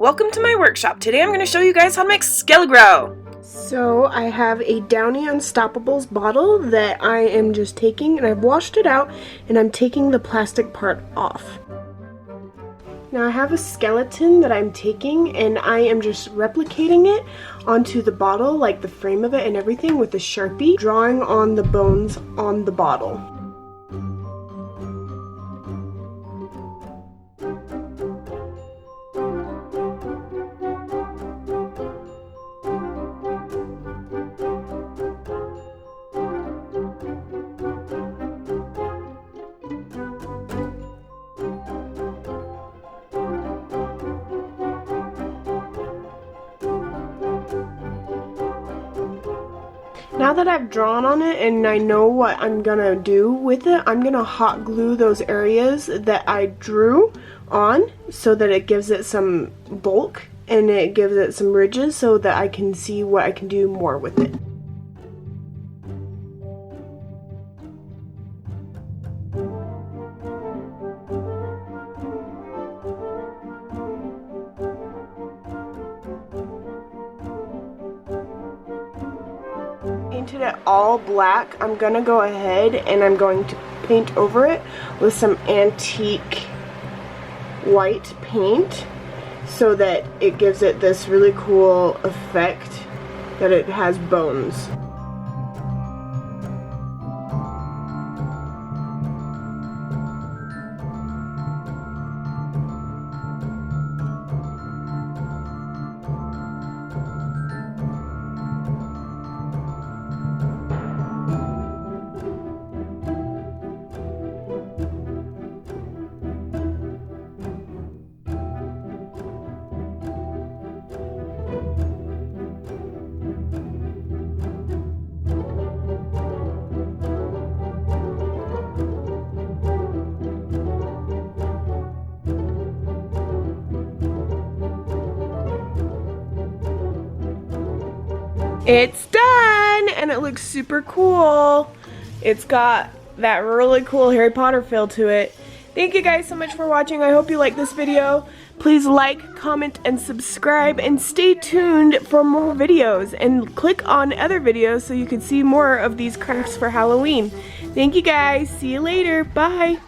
welcome to my workshop. Today I'm going to show you guys how to make Skelegrow. So I have a Downy Unstoppables bottle that I am just taking, and I've washed it out, and I'm taking the plastic part off. Now I have a skeleton that I'm taking, and I am just replicating it onto the bottle, like the frame of it and everything, with a Sharpie, drawing on the bones on the bottle. Now that I've drawn on it and I know what I'm gonna do with it, I'm gonna hot glue those areas that I drew on so that it gives it some bulk and it gives it some ridges so that I can see what I can do more with it. Painted it all black. I'm gonna go ahead and I'm going to paint over it with some antique white paint so that it gives it this really cool effect that it has bones. It's done, and it looks super cool. It's got that really cool Harry Potter feel to it. Thank you guys so much for watching. I hope you like this video. Please like, comment, and subscribe, and stay tuned for more videos. And click on other videos so you can see more of these crafts for Halloween. Thank you guys. See you later. Bye.